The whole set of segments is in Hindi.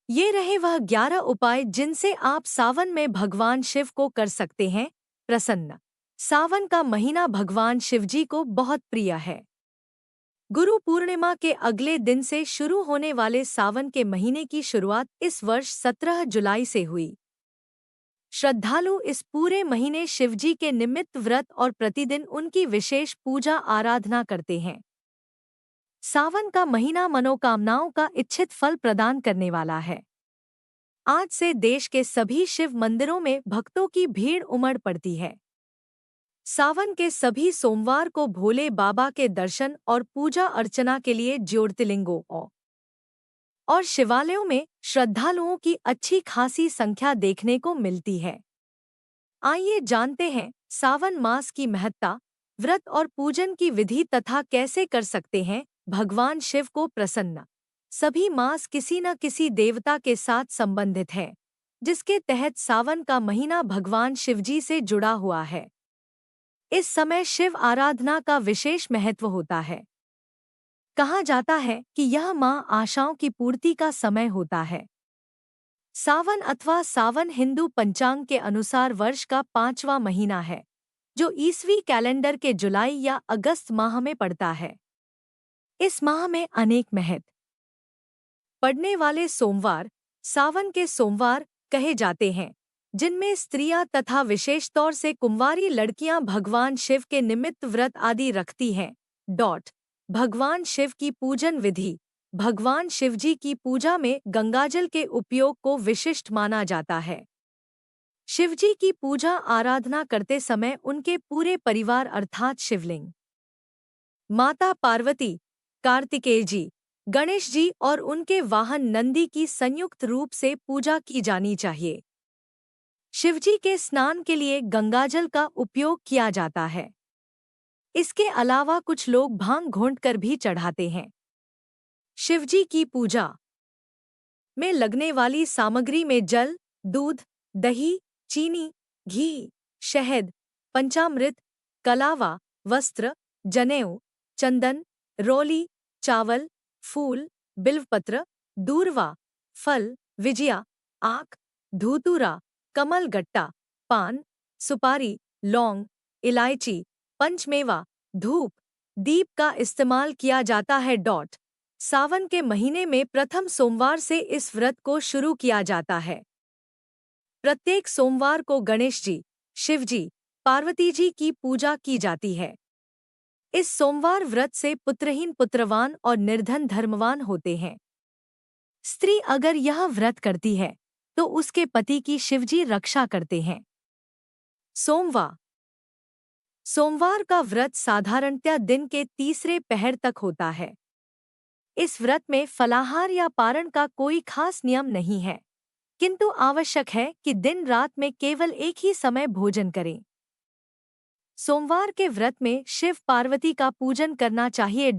ये रहे वह 11 उपाय जिनसे आप सावन में भगवान शिव को कर सकते हैं प्रसन्न। सावन का महीना भगवान शिवजी को बहुत प्रिय है। गुरु पूर्णिमा के अगले दिन से शुरू होने वाले सावन के महीने की शुरुआत इस वर्ष 17 जुलाई से हुई। श्रद्धालु इस पूरे महीने शिवजी के निमित्त व्रत और प्रतिदिन उनकी विशेष पूजा आराधना करते हैं। सावन का महीना मनोकामनाओं का इच्छित फल प्रदान करने वाला है। आज से देश के सभी शिव मंदिरों में भक्तों की भीड़ उमड़ पड़ती है। सावन के सभी सोमवार को भोले बाबा के दर्शन और पूजा अर्चना के लिए ज्योतिर्लिंगों और शिवालयों में श्रद्धालुओं की अच्छी खासी संख्या देखने को मिलती है। आइए जानते हैं सावन मास की महत्ता, व्रत और पूजन की विधि तथा कैसे कर सकते हैं भगवान शिव को प्रसन्न। सभी मास किसी न किसी देवता के साथ संबंधित है, जिसके तहत सावन का महीना भगवान शिवजी से जुड़ा हुआ है। इस समय शिव आराधना का विशेष महत्व होता है। कहा जाता है कि यह मां आशाओं की पूर्ति का समय होता है। सावन अथवा सावन हिंदू पंचांग के अनुसार वर्ष का 5वां महीना है, जो ईसवी कैलेंडर के जुलाई या अगस्त माह में पड़ता है। इस माह में अनेक महत्व पड़ने वाले सोमवार सावन के सोमवार कहे जाते हैं, जिनमें स्त्रियां तथा विशेष तौर से कुंवारी लड़कियां भगवान शिव के निमित्त व्रत आदि रखती हैं। भगवान शिव की पूजन विधि। भगवान शिवजी की पूजा में गंगाजल के उपयोग को विशिष्ट माना जाता है। शिवजी की पूजा आराधना करते समय उनके पूरे परिवार अर्थात शिवलिंग, माता पार्वती, कार्तिकेय जी, गणेश जी और उनके वाहन नंदी की संयुक्त रूप से पूजा की जानी चाहिए। शिवजी के स्नान के लिए गंगाजल का उपयोग किया जाता है। इसके अलावा कुछ लोग भांग घोंटकर भी चढ़ाते हैं। शिवजी की पूजा में लगने वाली सामग्री में जल, दूध, दही, चीनी, घी, शहद, पंचामृत, कलावा, वस्त्र, जनेऊ, चंदन, रोली, चावल, फूल, बिल्वपत्र, दूर्वा, फल, विजिया, आक, धूतूरा, कमल गट्टा, पान, सुपारी, लौंग, इलायची, पंचमेवा, धूप, दीप का इस्तेमाल किया जाता है। सावन के महीने में प्रथम सोमवार से इस व्रत को शुरू किया जाता है। प्रत्येक सोमवार को गणेश जी, शिवजी, पार्वती जी की पूजा की जाती है। इस सोमवार व्रत से पुत्रहीन पुत्रवान और निर्धन धर्मवान होते हैं। स्त्री अगर यह व्रत करती है तो उसके पति की शिवजी रक्षा करते हैं। सोमवार का व्रत साधारणतः दिन के तीसरे पहर तक होता है। इस व्रत में फलाहार या पारण का कोई खास नियम नहीं है, किंतु आवश्यक है कि दिन रात में केवल एक ही समय भोजन करें। सोमवार के व्रत में शिव पार्वती का पूजन करना चाहिए।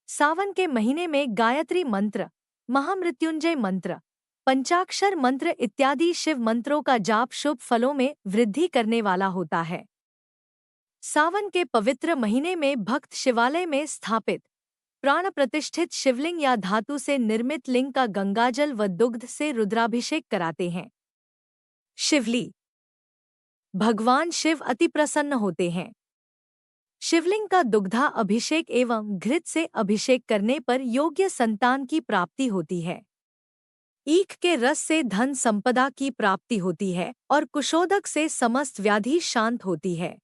सावन के महीने में गायत्री मंत्र, महामृत्युंजय मंत्र, पंचाक्षर मंत्र इत्यादि शिव मंत्रों का जाप शुभ फलों में वृद्धि करने वाला होता है। सावन के पवित्र महीने में भक्त शिवालय में स्थापित प्राण प्रतिष्ठित शिवलिंग या धातु से निर्मित लिंग का गंगाजल व दुग्ध से रुद्राभिषेक कराते हैं। शिवली भगवान शिव अति प्रसन्न होते हैं। शिवलिंग का दुग्धा अभिषेक एवं घृत से अभिषेक करने पर योग्य संतान की प्राप्ति होती है। ईख के रस से धन संपदा की प्राप्ति होती है और कुशोदक से समस्त व्याधि शांत होती है।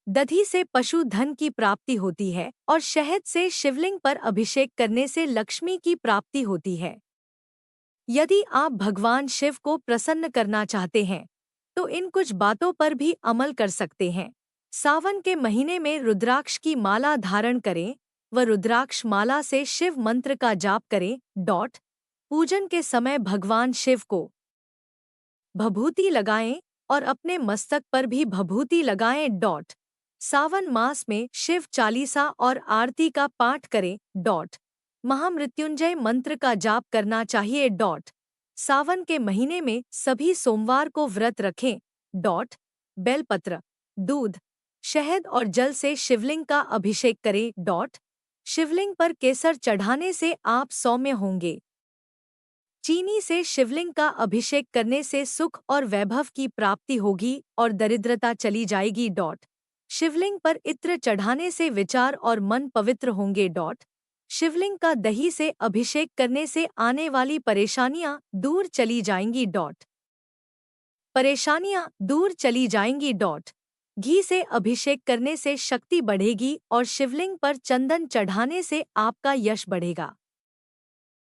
दधी से पशु धन की प्राप्ति होती है और शहद से शिवलिंग पर अभिषेक करने से लक्ष्मी की प्राप्ति होती है। यदि आप भगवान शिव को प्रसन्न करना चाहते हैं तो इन कुछ बातों पर भी अमल कर सकते हैं। सावन के महीने में रुद्राक्ष की माला धारण करें व रुद्राक्ष माला से शिव मंत्र का जाप करें। पूजन के समय भगवान शिव को भभूति लगाएं और अपने मस्तक पर भी भभूति लगाएं। सावन मास में शिव चालीसा और आरती का पाठ करें। महामृत्युंजय मंत्र का जाप करना चाहिए। सावन के महीने में सभी सोमवार को व्रत रखें। बेलपत्र, दूध, शहद और जल से शिवलिंग का अभिषेक करें। शिवलिंग पर केसर चढ़ाने से आप सौम्य होंगे। चीनी से शिवलिंग का अभिषेक करने से सुख और वैभव की प्राप्ति होगी और दरिद्रता चली जाएगी। शिवलिंग पर इत्र चढ़ाने से विचार और मन पवित्र होंगे। शिवलिंग का दही से अभिषेक करने से आने वाली परेशानियां दूर चली जाएंगी। परेशानियां दूर चली जाएंगी। घी से अभिषेक करने से शक्ति बढ़ेगी और शिवलिंग पर चंदन चढ़ाने से आपका यश बढ़ेगा।